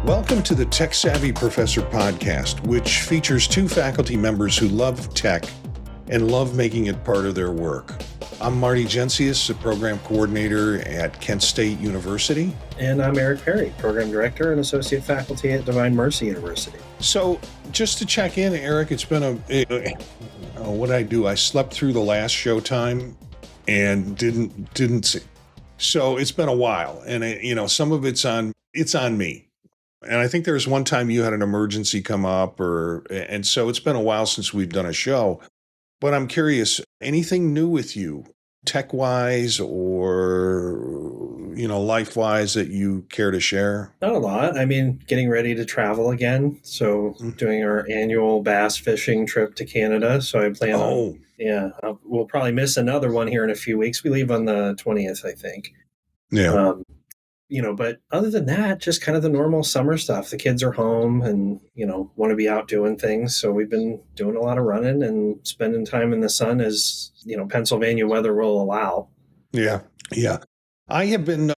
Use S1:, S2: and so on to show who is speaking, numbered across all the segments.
S1: Welcome to the Tech Savvy Professor podcast, which features two faculty members who love tech and love making it part of their work. I'm Marty Gensius, a program coordinator at Kent State University.
S2: And I'm Eric Perry, program director and associate faculty at Divine Mercy University.
S1: So just to check in, Eric, it's been what'd I do? I slept through the last showtime and didn't see. So it's been a while, and some of it's on me. And I think there was one time you had an emergency come up, and so it's been a while since we've done a show. But I'm curious, anything new with you, tech-wise or, life-wise that you care to share?
S2: Not a lot. Getting ready to travel again. So doing our annual bass fishing trip to Canada. So I plan on, we'll probably miss another one here in a few weeks. We leave on the 20th, I think.
S1: Yeah.
S2: But other than that, just kind of the normal summer stuff. The kids are home and, want to be out doing things. So we've been doing a lot of running and spending time in the sun as, Pennsylvania weather will allow.
S1: Yeah. Yeah. I have been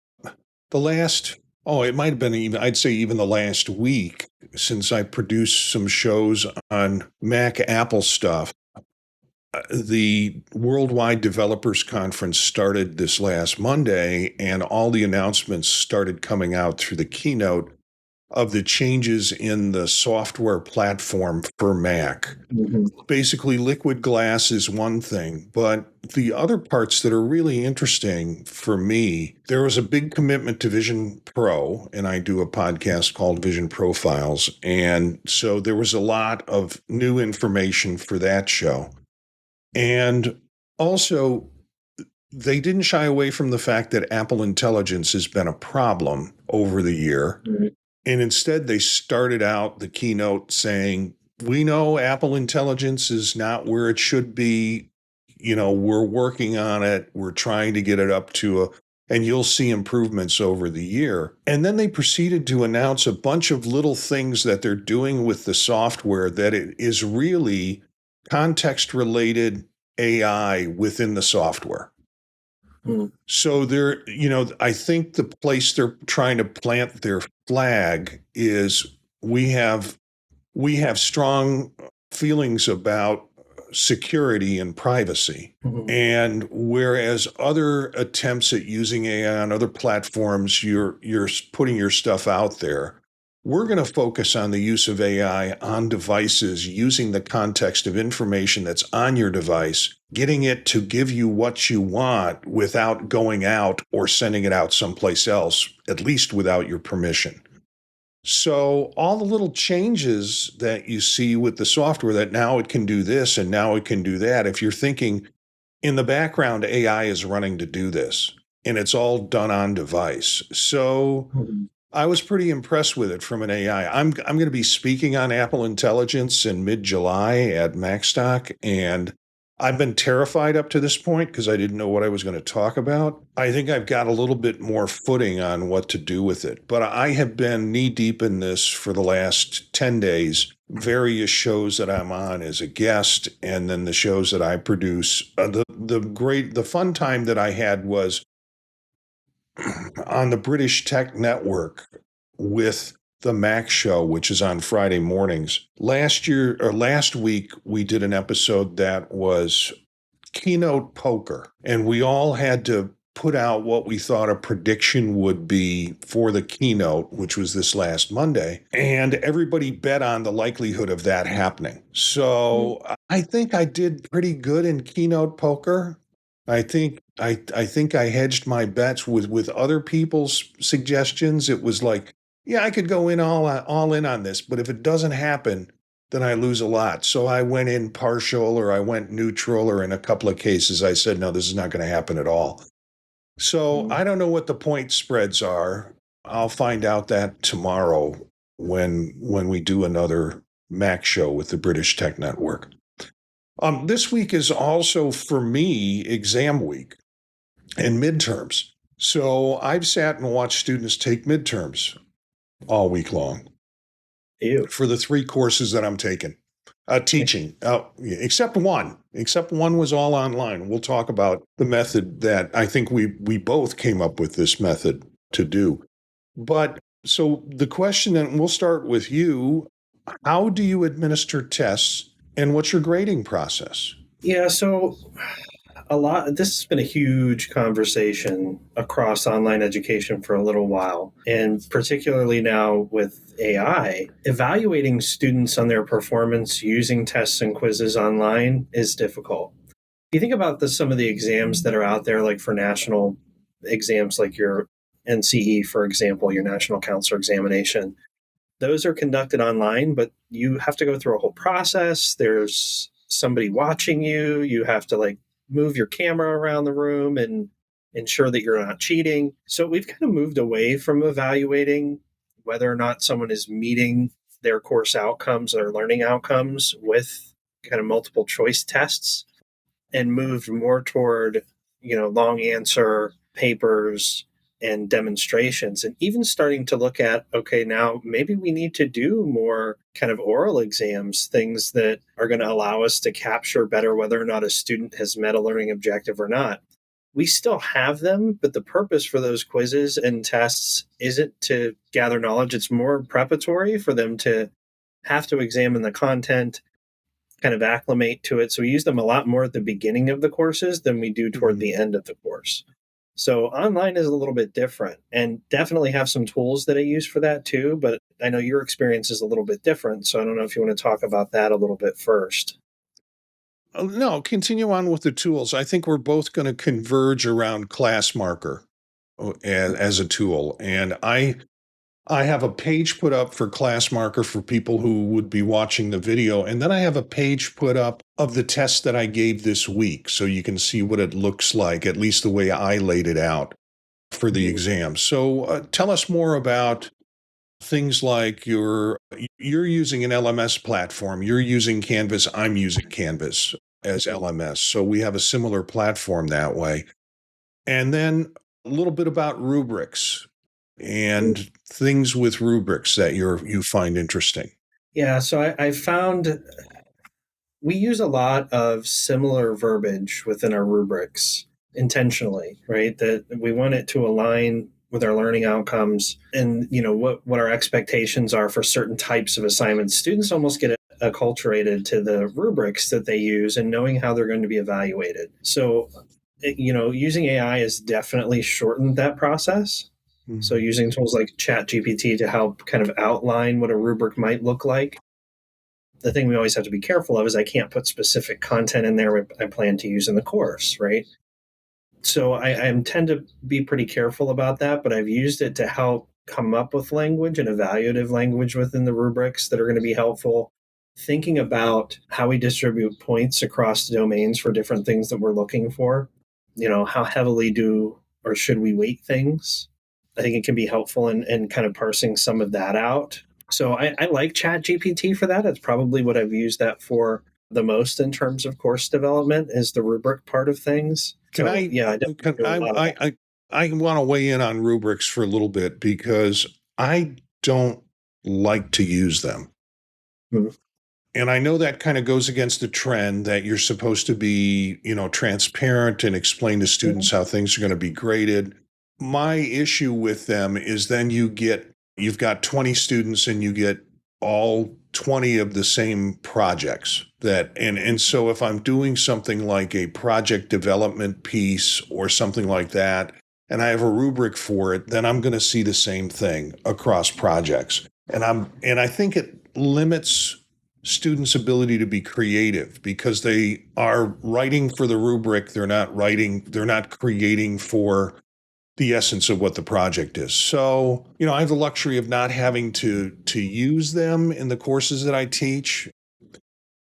S1: it might have been even the last week since I produced some shows on Mac Apple stuff. The Worldwide Developers Conference started this last Monday, and all the announcements started coming out through the keynote of the changes in the software platform for Mac. Mm-hmm. Basically, liquid glass is one thing, but the other parts that are really interesting for me, there was a big commitment to Vision Pro, and I do a podcast called Vision Profiles, and so there was a lot of new information for that show. And also, they didn't shy away from the fact that Apple Intelligence has been a problem over the year. Mm-hmm. And instead, they started out the keynote saying, we know Apple Intelligence is not where it should be. We're working on it. We're trying to get it up to and you'll see improvements over the year. And then they proceeded to announce a bunch of little things that they're doing with the software that it is really context-related AI within the software. So I think the place they're trying to plant their flag is we have strong feelings about security and privacy. Mm-hmm. And whereas other attempts at using AI on other platforms, you're putting your stuff out there. We're going to focus on the use of AI on devices using the context of information that's on your device, getting it to give you what you want without going out or sending it out someplace else, at least without your permission. So all the little changes that you see with the software that now it can do this and now it can do that, if you're thinking in the background, AI is running to do this and it's all done on device. So I was pretty impressed with it from an AI. I'm going to be speaking on Apple Intelligence in mid-July at MacStock, and I've been terrified up to this point because I didn't know what I was going to talk about. I think I've got a little bit more footing on what to do with it, but I have been knee-deep in this for the last 10 days, various shows that I'm on as a guest, and then the shows that I produce. The fun time that I had was on the British Tech Network with the Mac Show, which is on Friday mornings. Last week, we did an episode that was keynote poker, and we all had to put out what we thought a prediction would be for the keynote, which was this last Monday, and everybody bet on the likelihood of that happening. So I think I did pretty good in keynote poker. I think I hedged my bets with other people's suggestions. It was like, yeah, I could go in all in on this, but if it doesn't happen, then I lose a lot. So I went in partial, or I went neutral, or in a couple of cases I said, no, this is not going to happen at all. So I don't know what the point spreads are. I'll find out that tomorrow when we do another Mac Show with the British Tech Network. This week is also, for me, exam week and midterms. So I've sat and watched students take midterms all week long.
S2: Ew.
S1: For the 3 courses that I'm taking. Teaching, except one. Except one was all online. We'll talk about the method that I think we both came up with this method to do. But So the question, and we'll start with you, how do you administer tests and what's your grading process?
S2: Yeah, so this has been a huge conversation across online education for a little while. And particularly now with AI, evaluating students on their performance using tests and quizzes online is difficult. If you think about some of the exams that are out there, like for national exams, like your NCE, for example, your National Counselor Examination, those are conducted online, but you have to go through a whole process. There's somebody watching you. You have to like move your camera around the room and ensure that you're not cheating. So we've kind of moved away from evaluating whether or not someone is meeting their course outcomes or learning outcomes with kind of multiple choice tests and moved more toward, long answer papers and demonstrations, and even starting to look at, okay, now maybe we need to do more kind of oral exams, things that are going to allow us to capture better whether or not a student has met a learning objective or not. We still have them, but the purpose for those quizzes and tests isn't to gather knowledge. It's more preparatory for them to have to examine the content, kind of acclimate to it. So we use them a lot more at the beginning of the courses than we do toward the end of the course. So online is a little bit different, and definitely have some tools that I use for that too. But I know your experience is a little bit different. So I don't know if you want to talk about that a little bit first.
S1: No, continue on with the tools. I think we're both going to converge around Classmarker as a tool. And I have a page put up for Classmarker for people who would be watching the video. And then I have a page put up of the test that I gave this week. So you can see what it looks like, at least the way I laid it out for the exam. So tell us more about things like you're using an LMS platform. You're using Canvas. I'm using Canvas as LMS. So we have a similar platform that way. And then a little bit about rubrics and things with rubrics that you find interesting.
S2: Yeah, so I found we use a lot of similar verbiage within our rubrics intentionally, right? That we want it to align with our learning outcomes and what our expectations are for certain types of assignments. Students almost get acculturated to the rubrics that they use and knowing how they're going to be evaluated. So, using AI has definitely shortened that process. So using tools like ChatGPT to help kind of outline what a rubric might look like. The thing we always have to be careful of is I can't put specific content in there I plan to use in the course, right? So I tend to be pretty careful about that, but I've used it to help come up with language and evaluative language within the rubrics that are going to be helpful. Thinking about how we distribute points across domains for different things that we're looking for. How heavily or should we weight things? I think it can be helpful in kind of parsing some of that out. So I like ChatGPT for that. It's probably what I've used that for the most in terms of course development is the rubric part of things.
S1: Can
S2: So,
S1: I,
S2: yeah, I definitely do a lot of that.
S1: I want to weigh in on rubrics for a little bit because I don't like to use them.
S2: Mhm.
S1: And I know that kind of goes against the trend that you're supposed to be, transparent and explain to students how things are going to be graded. My issue with them is then you've got 20 students and you get all 20 of the same projects and so if I'm doing something like a project development piece or something like that, and I have a rubric for it, then I'm going to see the same thing across projects. And I think it limits students' ability to be creative because they are writing for the rubric. They're not creating for the essence of what the project is. So, I have the luxury of not having to use them in the courses that I teach.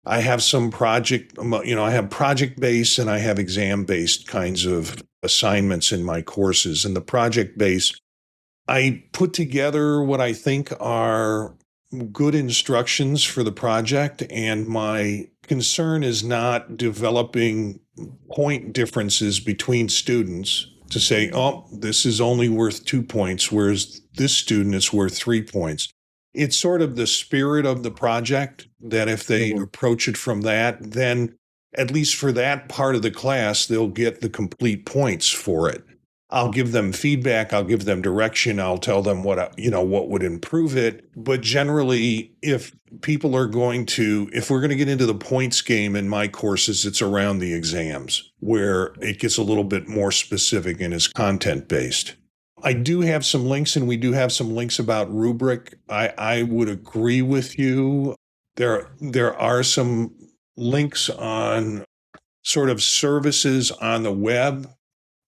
S1: I have some I have project-based and I have exam-based kinds of assignments in my courses. And the project-based, I put together what I think are good instructions for the project. And my concern is not developing point differences between students to say, oh, this is only worth 2 points, whereas this student is worth 3 points. It's sort of the spirit of the project that if they approach it from that, then at least for that part of the class, they'll get the complete points for it. I'll give them feedback. I'll give them direction. I'll tell them what would improve it. But generally, if we're going to get into the points game in my courses, it's around the exams where it gets a little bit more specific and is content based. I do have some links, and we do have some links about Rubric. I would agree with you. There are some links on sort of services on the web,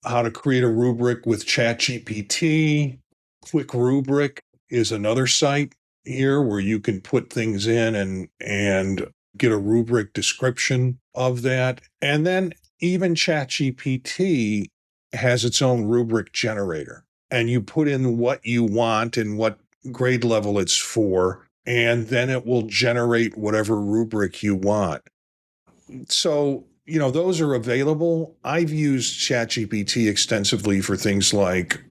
S1: how to create a rubric with ChatGPT. Quick Rubric is another site here where you can put things in and get a rubric description of that. And then even ChatGPT has its own rubric generator. And you put in what you want and what grade level it's for, and then it will generate whatever rubric you want. So, those are available. I've used ChatGPT extensively for things like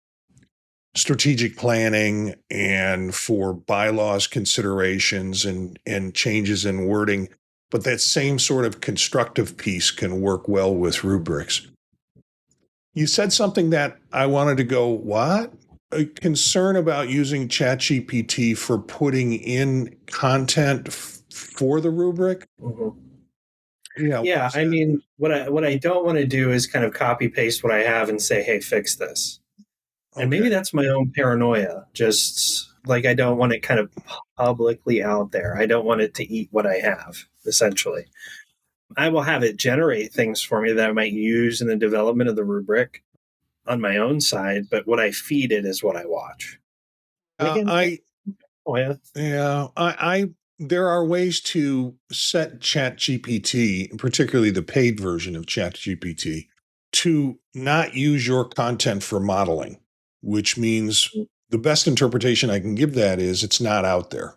S1: strategic planning and for bylaws considerations and changes in wording. But that same sort of constructive piece can work well with rubrics. You said something that I wanted to go, what? A concern about using ChatGPT for putting in content for the rubric?
S2: Mm-hmm.
S1: Yeah.
S2: I mean, what I don't want to do is kind of copy paste what I have and say, hey, fix this. Okay. And maybe that's my own paranoia. Just like I don't want it kind of publicly out there. I don't want it to eat what I have, essentially. I will have it generate things for me that I might use in the development of the rubric on my own side, but what I feed it is what I watch.
S1: There are ways to set ChatGPT, particularly the paid version of ChatGPT, to not use your content for modeling, which means the best interpretation I can give that is it's not out there.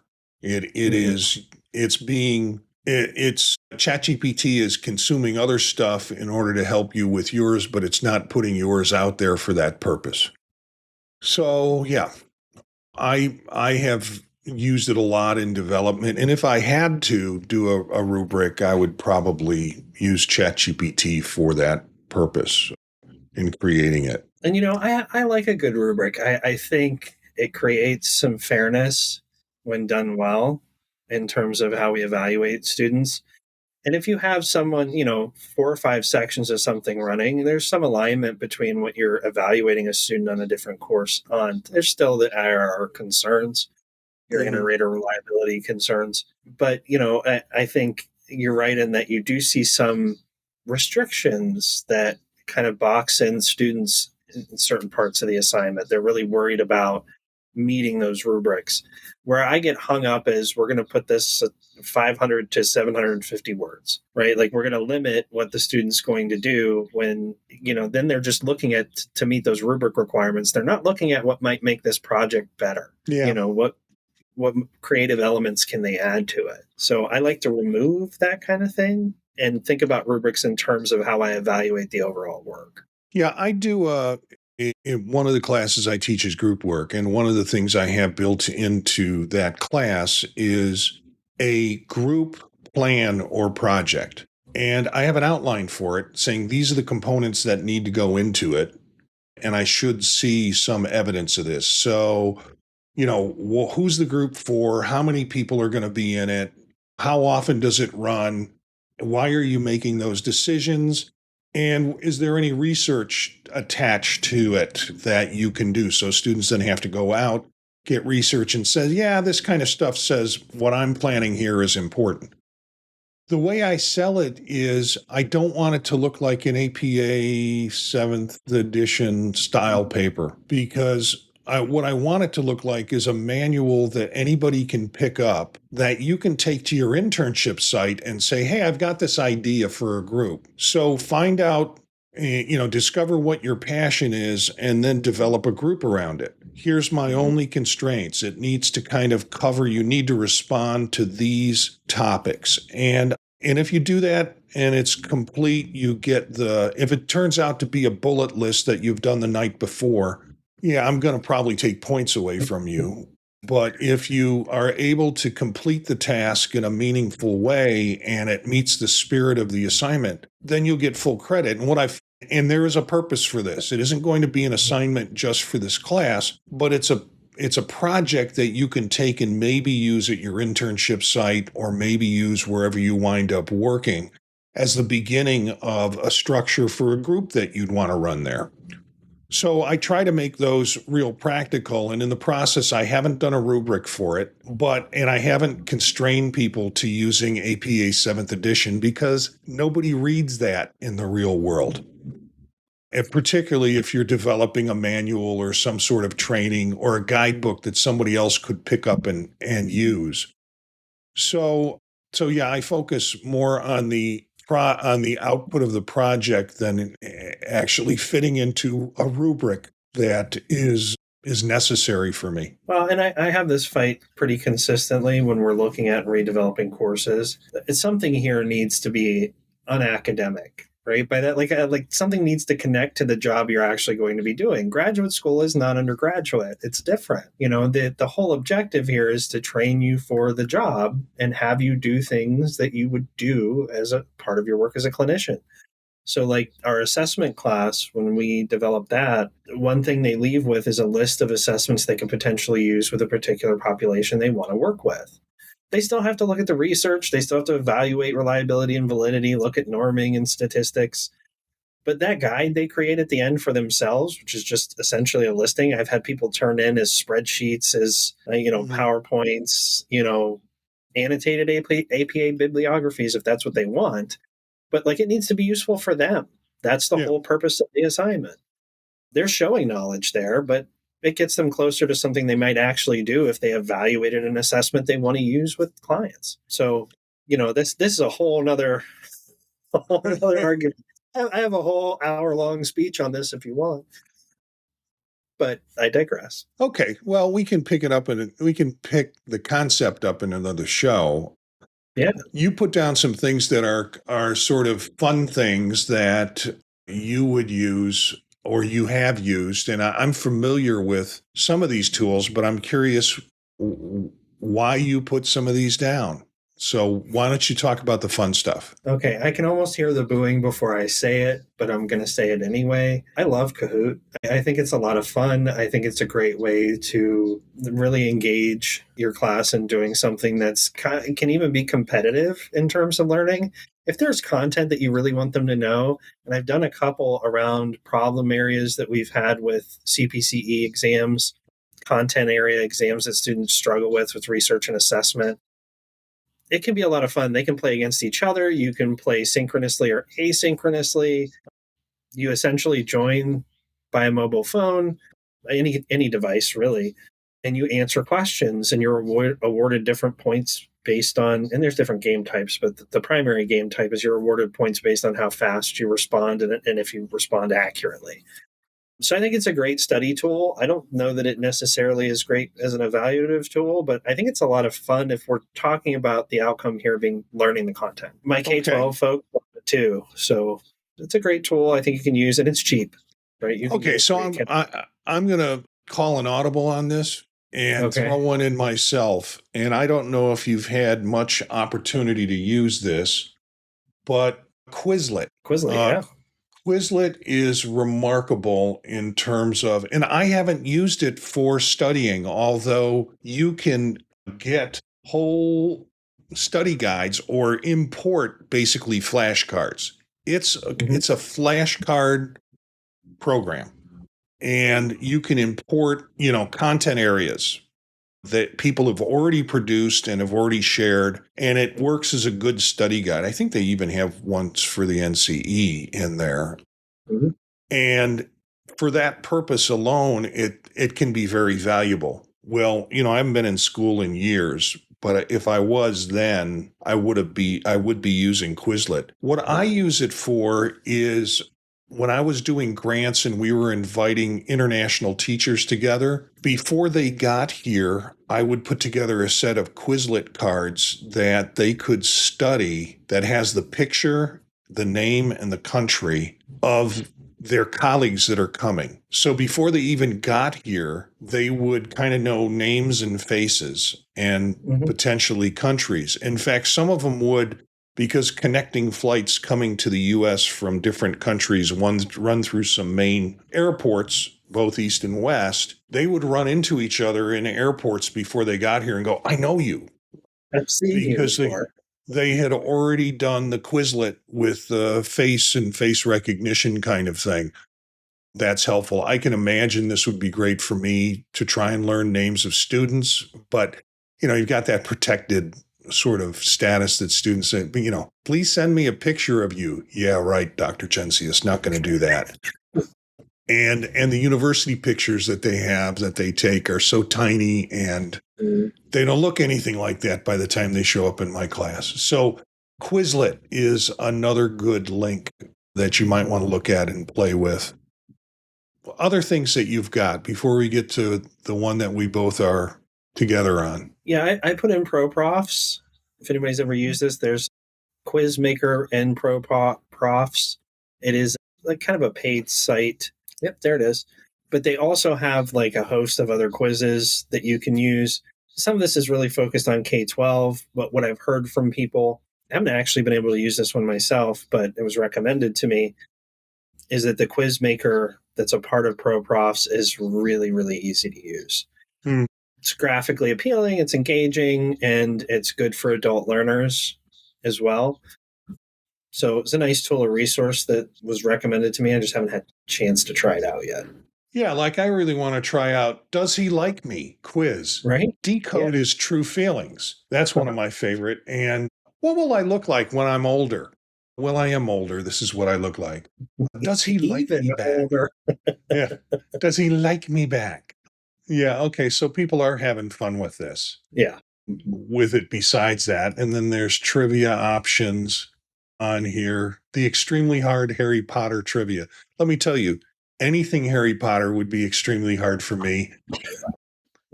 S1: ChatGPT is consuming other stuff in order to help you with yours, but it's not putting yours out there for that purpose. So yeah, I have used it a lot in development. And if I had to do a rubric, I would probably use ChatGPT for that purpose in creating it.
S2: And, I like a good rubric. I think it creates some fairness when done well in terms of how we evaluate students. And if you have someone, 4 or 5 sections of something running, there's some alignment between what you're evaluating a student on a different course on. There's still the IRR concerns, your iterator reliability concerns. But, I think you're right in that you do see some restrictions that kind of box in students in certain parts of the assignment. They're really worried about meeting those rubrics. Where I get hung up is we're going to put this at 500 to 750 words, right? Like we're going to limit what the student's going to do when, then they're just looking at to meet those rubric requirements. They're not looking at what might make this project better. Yeah. What creative elements can they add to it? So I like to remove that kind of thing and think about rubrics in terms of how I evaluate the overall work.
S1: Yeah, I do. In one of the classes I teach is group work, and one of the things I have built into that class is a group plan or project. And I have an outline for it saying these are the components that need to go into it, and I should see some evidence of this. So, who's the group for? How many people are going to be in it? How often does it run? Why are you making those decisions? And is there any research attached to it that you can do? So students then have to go out, get research and say, yeah, this kind of stuff says what I'm planning here is important. The way I sell it is I don't want it to look like an APA 7th edition style paper because what I want it to look like is a manual that anybody can pick up that you can take to your internship site and say, hey, I've got this idea for a group. So find out, discover what your passion is and then develop a group around it. Here's my only constraints. It needs to kind of cover, you need to respond to these topics. And if you do that and it's complete, you get if it turns out to be a bullet list that you've done the night before, yeah, I'm going to probably take points away from you. But if you are able to complete the task in a meaningful way and it meets the spirit of the assignment, then you'll get full credit. And what I've And there is a purpose for this. It isn't going to be an assignment just for this class, but it's a project that you can take and maybe use at your internship site or maybe use wherever you wind up working as the beginning of a structure for a group that you'd want to run there. So I try to make those real practical. And in the process, I haven't done a rubric for it, and I haven't constrained people to using APA 7th edition because nobody reads that in the real world. And particularly if you're developing a manual or some sort of training or a guidebook that somebody else could pick up and use. So yeah, I focus more on the output of the project than actually fitting into a rubric that is necessary for me.
S2: Well, and I have this fight pretty consistently when we're looking at redeveloping courses. It's something here needs to be unacademic, right? By that, like something needs to connect to the job you're actually going to be doing. Graduate school is not undergraduate; it's different. The whole objective here is to train you for the job and have you do things that you would do as a part of your work as a clinician. So like our assessment class, when we develop that, one thing they leave with is a list of assessments they can potentially use with a particular population they want to work with. They still have to look at the research. They still have to evaluate reliability and validity, look at norming and statistics. But that guide they create at the end for themselves, which is just essentially a listing, I've had people turn in as spreadsheets, as PowerPoints, annotated APA bibliographies if that's what they want. But it needs to be useful for them. That's the whole purpose of the assignment. They're showing knowledge there, but it gets them closer to something they might actually do if they evaluated an assessment they want to use with clients. So, this is a whole nother argument. I have a whole hour-long speech on this if you want, but I digress.
S1: Okay, well, we can pick it up and we can pick the concept up in another show.
S2: Yeah.
S1: You put down some things that are sort of fun things that you would use or you have used, and I'm familiar with some of these tools, but I'm curious why you put some of these down. So why don't you talk about the fun stuff?
S2: Okay, I can almost hear the booing before I say it, but I'm going to say it anyway. I love Kahoot. I think it's a lot of fun. I think it's a great way to really engage your class in doing something that's can even be competitive in terms of learning. If there's content that you really want them to know, and I've done a couple around problem areas that we've had with CPCE exams, content area exams that students struggle with research and assessment. It can be a lot of fun. They can play against each other. You can play synchronously or asynchronously. You essentially join by a mobile phone, any device really, and you answer questions, and you're awarded different points based on, and there's different game types, but the primary game type is you're awarded points based on how fast you respond and if you respond accurately. So I think it's a great study tool. I don't know that it necessarily is great as an evaluative tool, but I think it's a lot of fun if we're talking about the outcome here being learning the content. My K-12 folks love it too. So it's a great tool I think you can use, and it's cheap, right?
S1: So I'm going to call an audible on this and throw one in myself. And I don't know if you've had much opportunity to use this, but Quizlet.
S2: Yeah.
S1: Quizlet is remarkable in terms of, and I haven't used it for studying, although you can get whole study guides or import basically flashcards. It's a flashcard program, and you can import, content areas that people have already produced and have already shared, and it works as a good study guide. I think they even have ones for the NCE in there. Mm-hmm. And for that purpose alone, it can be very valuable. Well, I haven't been in school in years, but if I was then, I would be using Quizlet. What I use it for is when I was doing grants and we were inviting international teachers together, before they got here, I would put together a set of Quizlet cards that they could study that has the picture, the name, and the country of their colleagues that are coming. So before they even got here, they would kind of know names and faces and potentially countries. In fact, some of them would because connecting flights coming to the U.S. from different countries run through some main airports, both east and west. They would run into each other in airports before they got here and go, I know you,
S2: I've seen you
S1: because
S2: before.
S1: they had already done the Quizlet with face and face recognition kind of thing. That's helpful. I can imagine this would be great for me to try and learn names of students, but you've got that protected sort of status that students say, please send me a picture of you. Yeah, right, Dr. Gensius, not going to do that. And the university pictures that they take are so tiny, and they don't look anything like that by the time they show up in my class. So Quizlet is another good link that you might want to look at and play with. Other things that you've got before we get to the one that we both are together on.
S2: Yeah, I put in ProProfs. If anybody's ever used this, there's Quizmaker and ProProfs. It is like kind of a paid site. Yep, there it is. But they also have like a host of other quizzes that you can use. Some of this is really focused on K-12, but what I've heard from people, I haven't actually been able to use this one myself, but it was recommended to me, is that the Quizmaker that's a part of ProProfs is really, really easy to use. It's graphically appealing, it's engaging, and it's good for adult learners as well. So it's a nice tool or resource that was recommended to me. I just haven't had a chance to try it out yet.
S1: Yeah, like I really want to try out Does He Like Me quiz.
S2: Right?
S1: Decode His True Feelings. That's one of my favorite. And what will I look like when I'm older? Well, I am older. This is what I look like. Does he like me back? Yeah. Does he like me back? Yeah. Okay. So people are having fun with this.
S2: Yeah.
S1: With it besides that. And then there's trivia options on here. The extremely hard Harry Potter trivia. Let me tell you, anything Harry Potter would be extremely hard for me.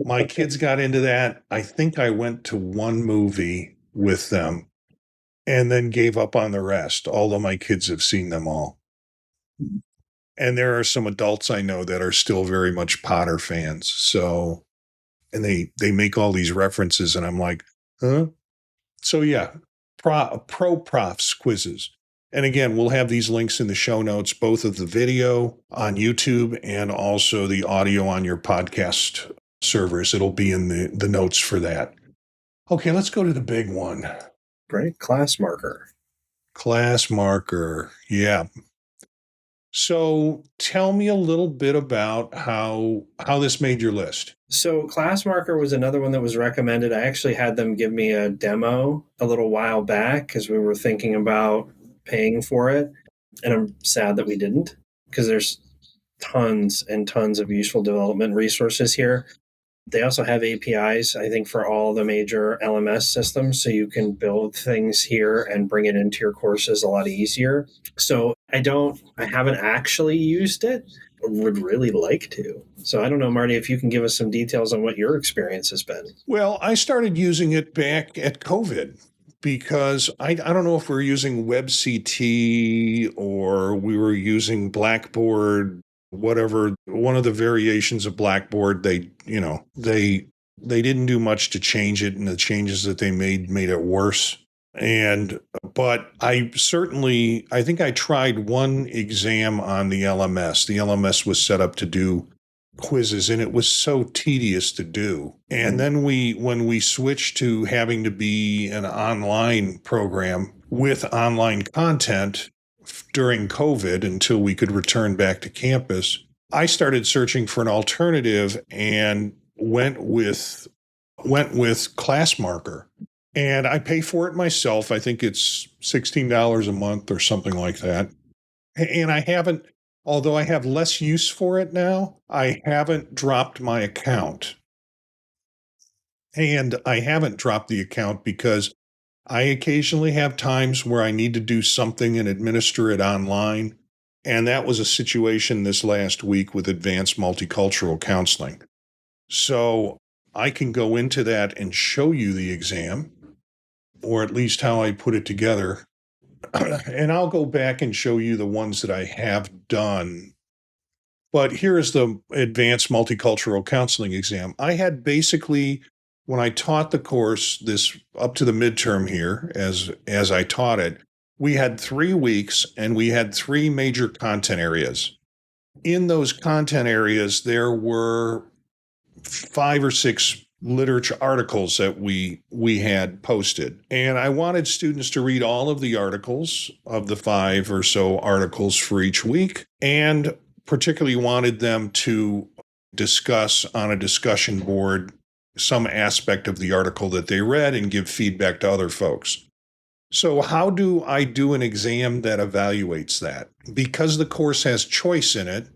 S1: My kids got into that. I think I went to one movie with them and then gave up on the rest, although my kids have seen them all. And there are some adults I know that are still very much Potter fans. So, and they make all these references, and I'm like, huh? So yeah, ProProfs quizzes. And again, we'll have these links in the show notes, both of the video on YouTube and also the audio on your podcast servers. It'll be in the notes for that. Okay, let's go to the big one.
S2: Right? Classmarker.
S1: Classmarker. Yeah. So tell me a little bit about how this made your list.
S2: So Classmarker was another one that was recommended. I actually had them give me a demo a little while back because we were thinking about paying for it. And I'm sad that we didn't, because there's tons and tons of useful development resources here. They also have APIs, I think, for all the major LMS systems, so you can build things here and bring it into your courses a lot easier. So I haven't actually used it, but would really like to. So I don't know, Marty, if you can give us some details on what your experience has been.
S1: Well, I started using it back at COVID because I don't know if we were using WebCT or we were using Blackboard, whatever, one of the variations of Blackboard. They didn't do much to change it, and the changes that they made it worse. But I think I tried one exam on the LMS. The LMS was set up to do quizzes, and it was so tedious to do. And then when we switched to having to be an online program with online content during COVID until we could return back to campus, I started searching for an alternative and went with Classmarker. And I pay for it myself. I think it's $16 a month or something like that. And I haven't, although I have less use for it now, I haven't dropped my account. And I haven't dropped the account because I occasionally have times where I need to do something and administer it online. And that was a situation this last week with advanced multicultural counseling. So I can go into that and show you the exam, or at least how I put it together. And I'll go back and show you the ones that I have done. But here is the advanced multicultural counseling exam. I had basically when I taught the course this up to the midterm here, as I taught it, we had 3 weeks and we had three major content areas. In those content areas, there were 5 or 6 literature articles that we had posted. And I wanted students to read all of the articles of the 5 or so articles for each week, and particularly wanted them to discuss on a discussion board some aspect of the article that they read and give feedback to other folks. So how do I do an exam that evaluates that? Because the course has choice in it,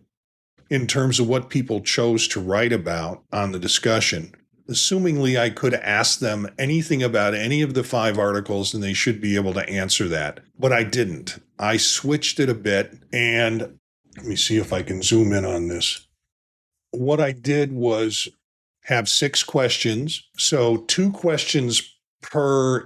S1: in terms of what people chose to write about on the discussion, assumingly I could ask them anything about any of the 5 articles and they should be able to answer that. But I didn't. I switched it a bit, and let me see if I can zoom in on this. What I did was have 6 questions. So 2 questions per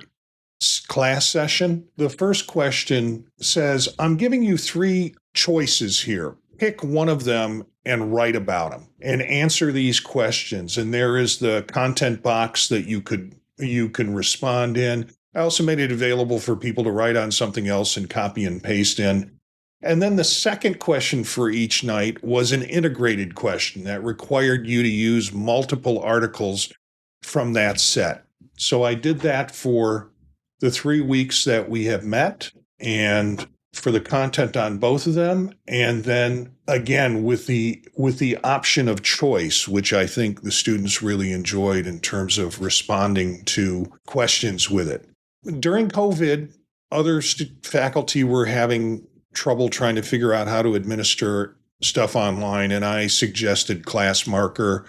S1: class session. The first question says, I'm giving you 3 choices here. Pick one of them and write about them and answer these questions. And there is the content box that you can respond in. I also made it available for people to write on something else and copy and paste in. And then the second question for each night was an integrated question that required you to use multiple articles from that set. So I did that for the 3 weeks that we have met, and for the content on both of them. And then again, with the option of choice, which I think the students really enjoyed in terms of responding to questions with it. During COVID, other faculty were having trouble trying to figure out how to administer stuff online, and I suggested Classmarker.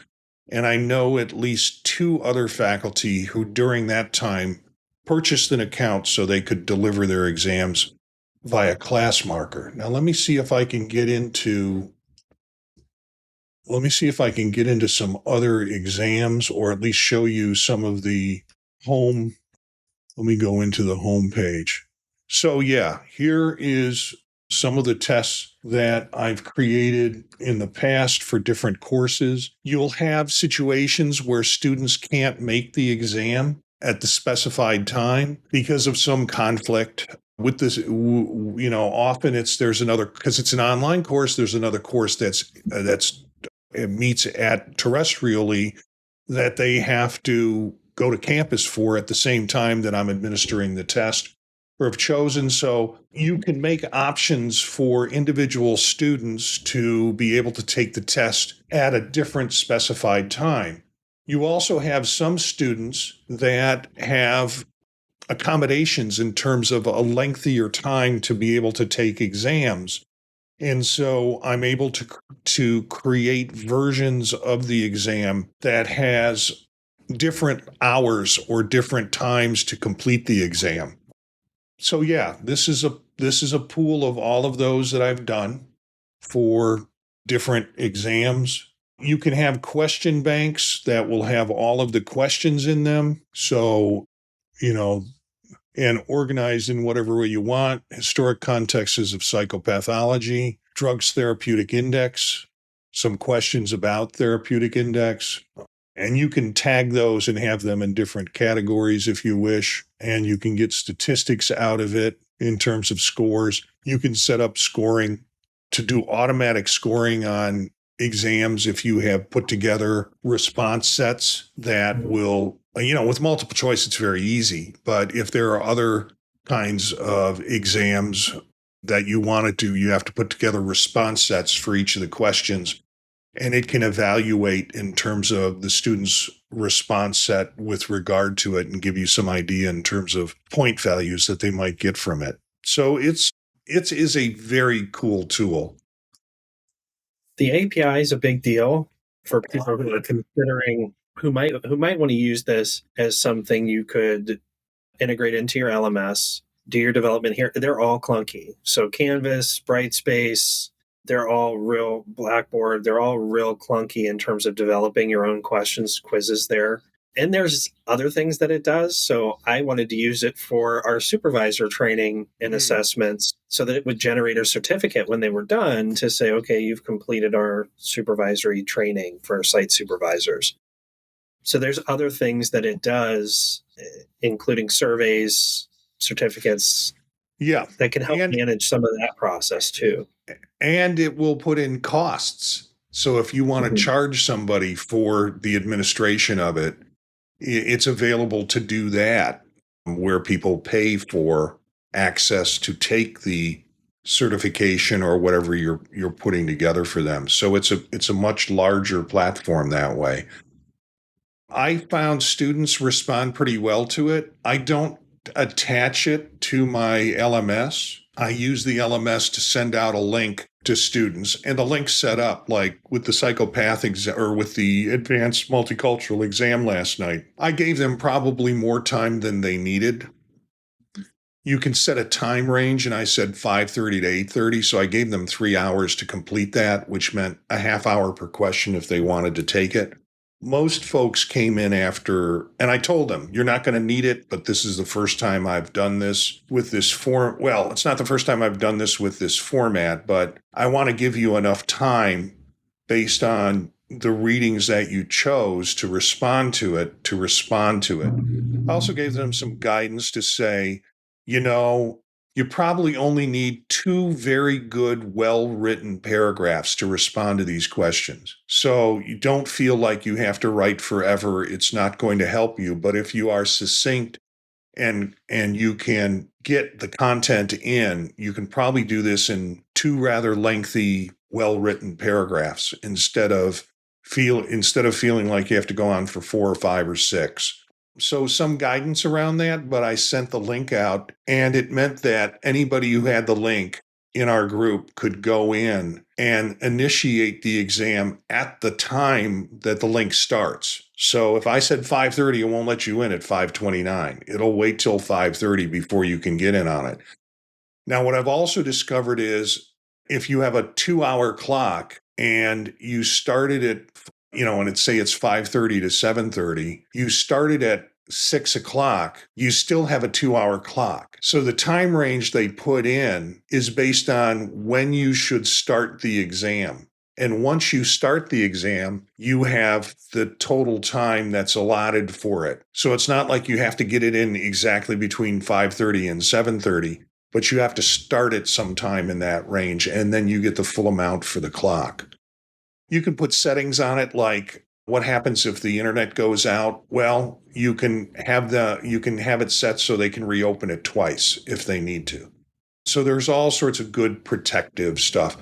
S1: And I know at least 2 other faculty who during that time purchased an account so they could deliver their exams via Classmarker. Now let me see if I can get into some other exams, or at least show you some of the home. Let me go into the home page. So yeah, here is some of the tests that I've created in the past for different courses. You'll have situations where students can't make the exam at the specified time because of some conflict with this. Often there's another, because it's an online course, there's another course that's it meets at terrestrially that they have to go to campus for at the same time that I'm administering the test or have chosen. So you can make options for individual students to be able to take the test at a different specified time. You also have some students that have accommodations in terms of a lengthier time to be able to take exams. And so I'm able to create versions of the exam that has different hours or different times to complete the exam. So yeah, this is a pool of all of those that I've done for different exams. You can have question banks that will have all of the questions in them. So, and organized in whatever way you want. Historic contexts of psychopathology, drugs therapeutic index, some questions about therapeutic index. And you can tag those and have them in different categories if you wish. And you can get statistics out of it in terms of scores. You can set up scoring to do automatic scoring on exams if you have put together response sets that will, with multiple choice, it's very easy. But if there are other kinds of exams that you want to do, you have to put together response sets for each of the questions. And it can evaluate in terms of the student's response set with regard to it and give you some idea in terms of point values that they might get from it. So it is a very cool tool.
S2: The API is a big deal for people who are considering who might want to use this as something you could integrate into your LMS, do your development here. They're all clunky. So Canvas, Brightspace, they're all real Blackboard. They're all real clunky in terms of developing your own questions, quizzes there. And there's other things that it does. So I wanted to use it for our supervisor training and assessments so that it would generate a certificate when they were done to say, okay, you've completed our supervisory training for our site supervisors. So there's other things that it does, including surveys, certificates,
S1: Yeah.
S2: that can help
S1: And
S2: manage some of that process too.
S1: and it will put in costs. So if you want to
S2: Mhm.
S1: charge somebody for the administration of it, it's available to do that, where people pay for access to take the certification or whatever you're putting together for them. So it's a much larger platform that way. I found students respond pretty well to it. I don't attach it to my LMS. I use the LMS to send out a link to students, and the link's set up like with the psychopath exam or with the advanced multicultural exam last night. I gave them probably more time than they needed. You can set a time range, and I said 5:30 to 8:30, so I gave them 3 hours to complete that, which meant a half hour per question if they wanted to take it. Most folks came in after, and I told them, you're not going to need it, but this is the first time I've done this with this form. Well, it's not the first time I've done this with this format, but I want to give you enough time based on the readings that you chose to respond to it, I also gave them some guidance to say, you know, you probably only need two very good, well written paragraphs to respond to these questions. So you don't feel like you have to write forever. It's not going to help you. But if you are succinct and you can get the content in, you can probably do this in two rather lengthy, well written paragraphs instead of feeling like you have to go on for 4 or 5 or 6. So some guidance around that, but I sent the link out, and it meant that anybody who had the link in our group could go in and initiate the exam at the time that the link starts. So if I said 5:30, it won't let you in at 5:29. It'll wait till 5:30 before you can get in on it. Now, what I've also discovered is if you have a 2 hour clock and you started at, and it's 5:30 to 7:30, you started at 6 o'clock, you still have a 2 hour clock. So the time range they put in is based on when you should start the exam. And once you start the exam, you have the total time that's allotted for it. So it's not like you have to get it in exactly between 5:30 and 7:30, but you have to start it sometime in that range, and then you get the full amount for the clock. You can put settings on it like what happens if the internet goes out? Well, you can have it set so they can reopen it twice if they need to. So there's all sorts of good protective stuff.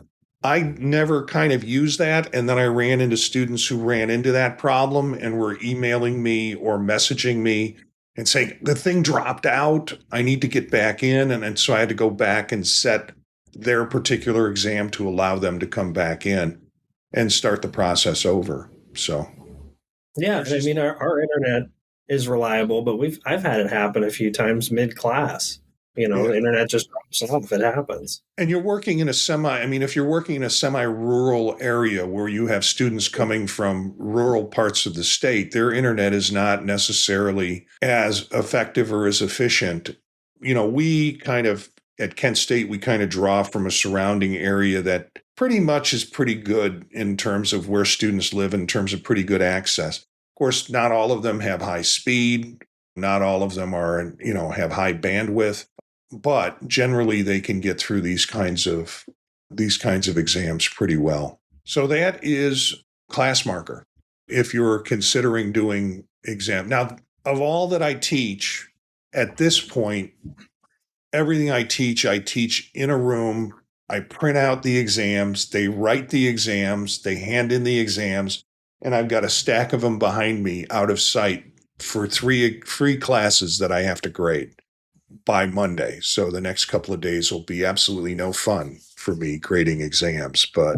S1: I never kind of used that, and then I ran into students who ran into that problem and were emailing me or messaging me and saying, the thing dropped out, I need to get back in. And so I had to go back and set their particular exam to allow them to come back in and start the process over. So
S2: Yeah,
S1: there's
S2: and I
S1: just,
S2: mean our internet is reliable, but I've had it happen a few times mid class.
S1: yeah.
S2: The internet just drops off. It happens.
S1: And you're working in if you're working in a semi-rural area where you have students coming from rural parts of the state, their internet is not necessarily as effective or as efficient. We kind of, at Kent State, we kind of draw from a surrounding area that pretty much is pretty good in terms of where students live, in terms of pretty good access. Of course, not all of them have high speed. Not all of them have high bandwidth, but generally they can get through these kinds of exams pretty well. So that is Classmarker. If you're considering doing exam. Now, of all that I teach at this point, everything I teach in a room. I print out the exams, they write the exams, they hand in the exams, and I've got a stack of them behind me out of sight for three classes that I have to grade by Monday. So the next couple of days will be absolutely no fun for me grading exams, but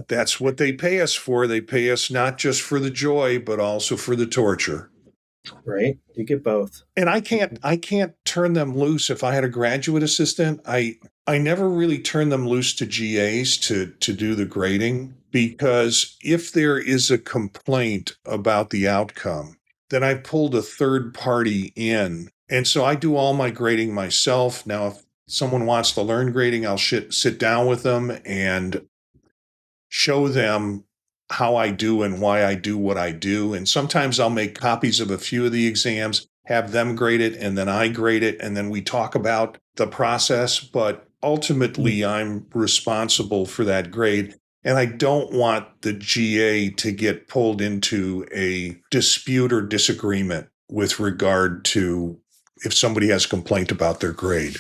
S1: that's what they pay us for. They pay us not just for the joy, but also for the torture.
S2: Right? You get both.
S1: And I can't turn them loose. If I had a graduate assistant, I never really turn them loose to GAs to do the grading, because if there is a complaint about the outcome, then I pulled a third party in. And so I do all my grading myself. Now, if someone wants to learn grading, I'll sit down with them and show them how I do and why I do what I do. And sometimes I'll make copies of a few of the exams, have them grade it, and then I grade it, and then we talk about the process. But ultimately, I'm responsible for that grade. And I don't want the GA to get pulled into a dispute or disagreement with regard to if somebody has a complaint about their grade.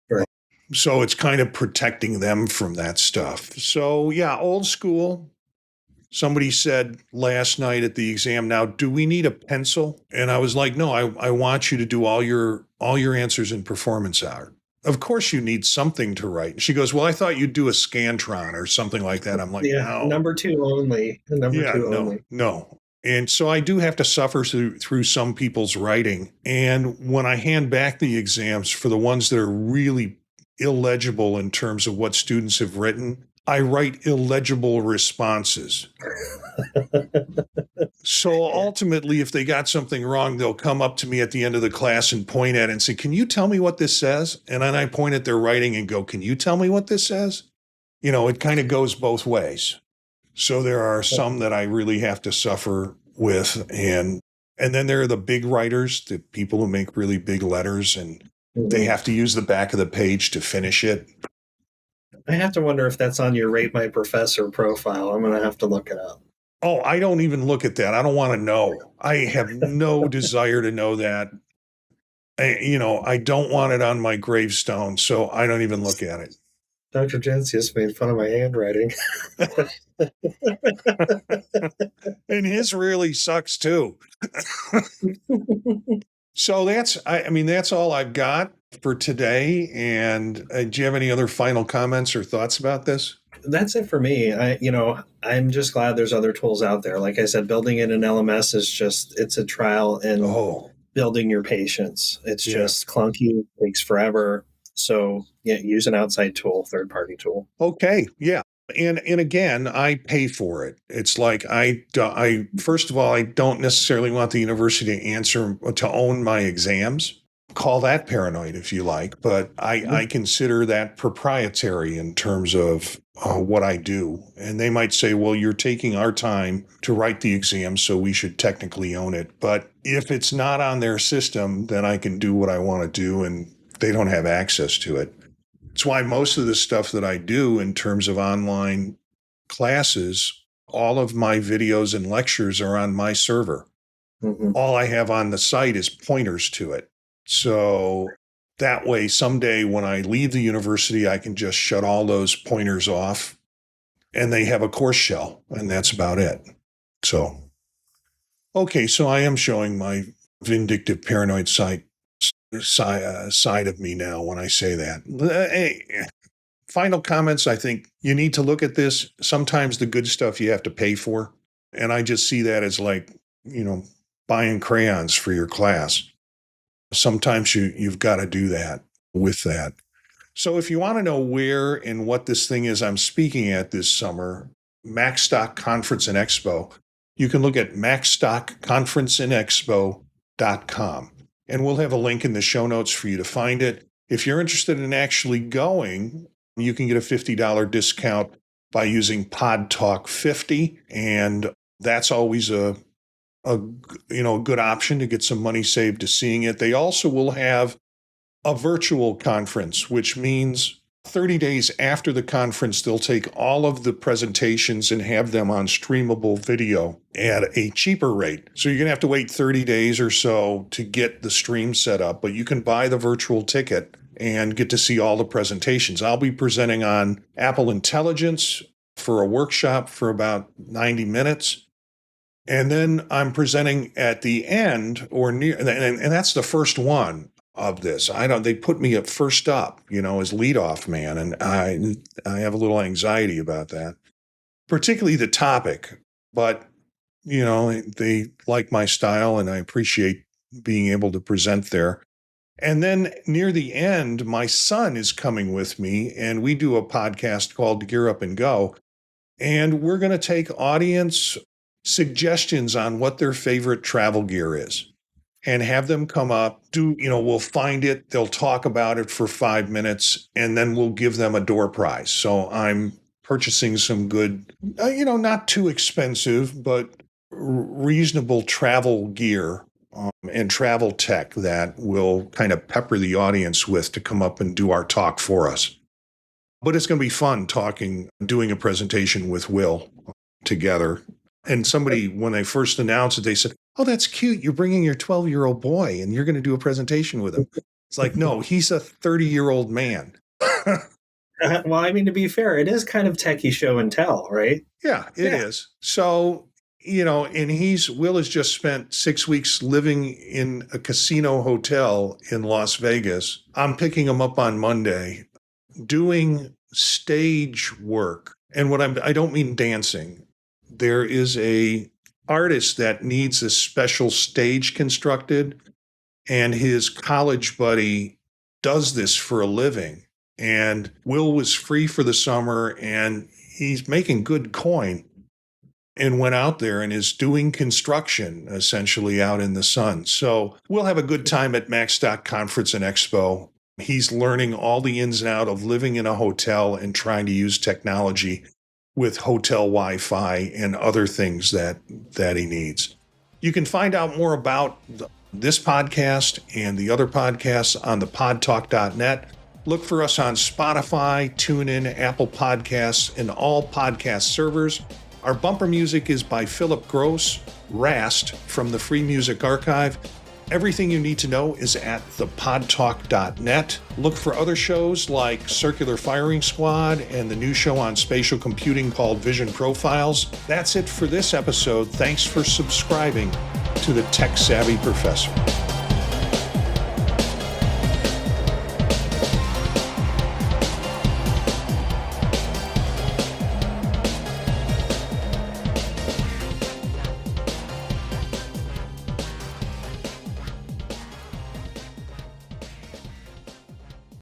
S2: Right.
S1: So it's kind of protecting them from that stuff. So yeah, old school. Somebody said last night at the exam, now, do we need a pencil? And I was like, no, I want you to do all your answers in performance hour. Of course you need something to write. And she goes, well, I thought you'd do a Scantron or something like that. I'm like,
S2: Yeah,
S1: no.
S2: number two only. Number
S1: Yeah,
S2: two only.
S1: no. And so I do have to suffer through some people's writing. And when I hand back the exams for the ones that are really illegible in terms of what students have written, I write illegible responses. So ultimately, if they got something wrong, they'll come up to me at the end of the class and point at it and say, can you tell me what this says? And then I point at their writing and go, can you tell me what this says? You know, it kind of goes both ways. So there are some that I really have to suffer with. And then there are the big writers, the people who make really big letters, and they have to use the back of the page to finish it.
S2: I have to wonder if that's on your Rate My Professor profile. I'm going to have to look it up.
S1: Oh, I don't even look at that. I don't want to know. I have no desire to know that. I don't want it on my gravestone, so I don't even look at it.
S2: Dr. Gensius made fun of my handwriting.
S1: And his really sucks too. So that's all I've got for today. And do you have any other final comments or thoughts about this?
S2: That's it for me. I'm just glad there's other tools out there. Like I said, building it in LMS it's a trial in building your patience. It's just clunky, takes forever. So yeah, use an outside tool, third-party tool.
S1: Okay. Yeah. And again, I pay for it. It's like I first of all, I don't necessarily want the university to own my exams. Call that paranoid if you like, but I consider that proprietary in terms of what I do. And they might say, well, you're taking our time to write the exam, so we should technically own it. But if it's not on their system, then I can do what I want to do, and they don't have access to it. It's why most of the stuff that I do in terms of online classes, all of my videos and lectures are on my server. Mm-hmm. All I have on the site is pointers to it. So that way, someday when I leave the university, I can just shut all those pointers off and they have a course shell, and that's about it. So, okay, so I am showing my vindictive paranoid side of me now when I say that. Hey, final comments. I think you need to look at this. Sometimes the good stuff you have to pay for. And I just see that as like, buying crayons for your class. Sometimes you've got to do that with that. So if you want to know where and what this thing is I'm speaking at this summer, Macstock Conference and Expo, you can look at macstockconferenceandexpo.com. And we'll have a link in the show notes for you to find it. If you're interested in actually going, you can get a $50 discount by using Pod Talk 50. And that's always a good option to get some money saved to seeing it. They also will have a virtual conference, which means 30 days after the conference, they'll take all of the presentations and have them on streamable video at a cheaper rate. So you're going to have to wait 30 days or so to get the stream set up, but you can buy the virtual ticket and get to see all the presentations. I'll be presenting on Apple Intelligence for a workshop for about 90 minutes. And then I'm presenting at the end or near, and that's the first one of this. They put me at first up, as leadoff man. And I have a little anxiety about that, particularly the topic, but they like my style and I appreciate being able to present there. And then near the end, my son is coming with me and we do a podcast called Gear Up and Go. And we're going to take audience suggestions on what their favorite travel gear is and have them come up, we'll find it, they'll talk about it for 5 minutes, and then we'll give them a door prize. So I'm purchasing some good, not too expensive, but reasonable travel gear and travel tech that will kind of pepper the audience with to come up and do our talk for us. But it's going to be fun doing a presentation with Will together. And somebody, when they first announced it, they said, "Oh, that's cute. You're bringing your 12-year-old boy and you're going to do a presentation with him." It's like, no, he's a 30-year-old man.
S2: Well, I mean, to be fair, it is kind of techie show and tell, right?
S1: Yeah, it is. So, and Will has just spent 6 weeks living in a casino hotel in Las Vegas. I'm picking him up on Monday, doing stage work. And I don't mean dancing. There is a artist that needs a special stage constructed, and his college buddy does this for a living. And Will was free for the summer, and he's making good coin, and went out there and is doing construction essentially out in the sun. So we'll have a good time at MacStock Conference and Expo. He's learning all the ins and outs of living in a hotel and trying to use technology with hotel Wi-Fi and other things that he needs. You can find out more about this podcast and the other podcasts on thepodtalk.net. Look for us on Spotify, TuneIn, Apple Podcasts, and all podcast servers. Our bumper music is by Philip Gross, Rast, from the Free Music Archive. Everything you need to know is at thepodtalk.net. Look for other shows like Circular Firing Squad and the new show on spatial computing called Vision Profiles. That's it for this episode. Thanks for subscribing to the Tech Savvy Professor.